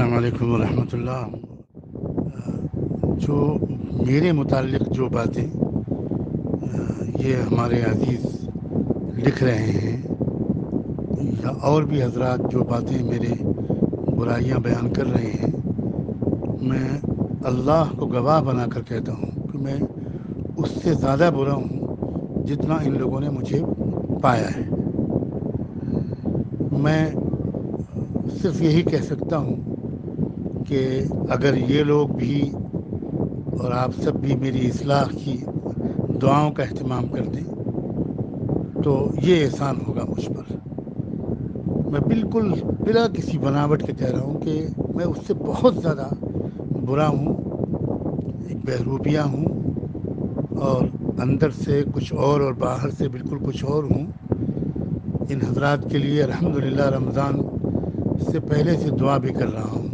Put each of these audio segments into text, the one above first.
السلام علیکم ورحمۃ اللہ۔ جو میرے متعلق جو باتیں یہ ہمارے عزیز لکھ رہے ہیں یا اور بھی حضرات جو باتیں میرے برائیاں بیان کر رہے ہیں، میں اللہ کو گواہ بنا کر کہتا ہوں کہ میں اس سے زیادہ برا ہوں جتنا ان لوگوں نے مجھے پایا ہے۔ میں صرف یہی کہہ سکتا ہوں کہ اگر یہ لوگ بھی اور آپ سب بھی میری اصلاح کی دعاؤں کا اہتمام کر دیں تو یہ احسان ہوگا مجھ پر۔ میں بالکل بلا کسی بناوٹ کے کہہ رہا ہوں کہ میں اس سے بہت زیادہ برا ہوں، ایک بہروپیہ ہوں، اور اندر سے کچھ اور باہر سے بالکل کچھ اور ہوں۔ ان حضرات کے لیے الحمدللہ رمضان سے پہلے سے دعا بھی کر رہا ہوں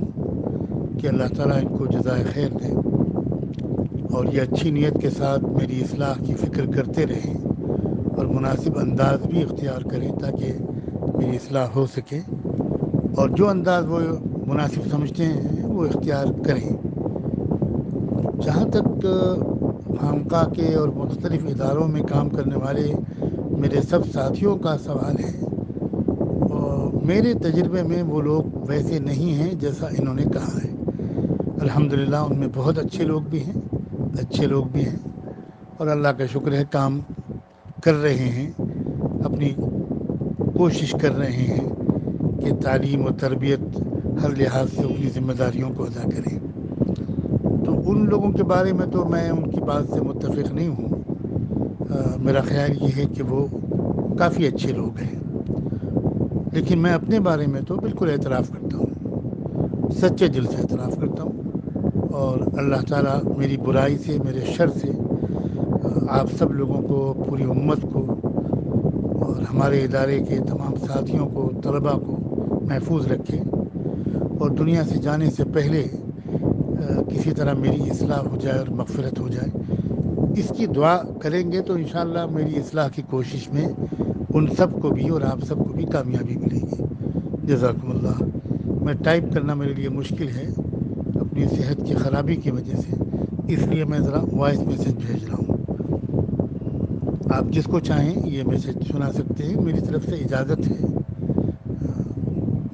کہ اللہ تعالیٰ ان کو جزائے خیر دے اور یہ اچھی نیت کے ساتھ میری اصلاح کی فکر کرتے رہیں اور مناسب انداز بھی اختیار کریں تاکہ میری اصلاح ہو سکے، اور جو انداز وہ مناسب سمجھتے ہیں وہ اختیار کریں۔ جہاں تک خانقاہ کے اور مختلف اداروں میں کام کرنے والے میرے سب ساتھیوں کا سوال ہے، میرے تجربے میں وہ لوگ ویسے نہیں ہیں جیسا انہوں نے کہا ہے۔ الحمدللہ ان میں بہت اچھے لوگ بھی ہیں، اچھے لوگ بھی ہیں، اور اللہ کا شکر ہے کام کر رہے ہیں، اپنی کوشش کر رہے ہیں کہ تعلیم و تربیت ہر لحاظ سے اپنی ذمہ داریوں کو ادا کریں۔ تو ان لوگوں کے بارے میں تو میں ان کی بات سے متفق نہیں ہوں۔ میرا خیال یہ ہے کہ وہ کافی اچھے لوگ ہیں، لیکن میں اپنے بارے میں تو بالکل اعتراف کرتا ہوں، سچے دل سے اعتراف کرتا ہوں، اور اللہ تعالیٰ میری برائی سے، میرے شر سے آپ سب لوگوں کو، پوری امت کو اور ہمارے ادارے کے تمام ساتھیوں کو، طلباء کو محفوظ رکھے، اور دنیا سے جانے سے پہلے کسی طرح میری اصلاح ہو جائے اور مغفرت ہو جائے، اس کی دعا کریں گے تو انشاءاللہ میری اصلاح کی کوشش میں ان سب کو بھی اور آپ سب کو بھی کامیابی ملے گی۔ جزاکم اللہ۔ میں ٹائپ کرنا میرے لیے مشکل ہے اپنی صحت کی خرابی کی وجہ سے، اس لیے میں ذرا وائس میسج بھیج رہا ہوں۔ آپ جس کو چاہیں یہ میسج سنا سکتے ہیں، میری طرف سے اجازت ہے،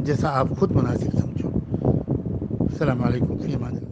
جیسا آپ خود مناسب سمجھو۔ السلام علیکم فی امان اللہ۔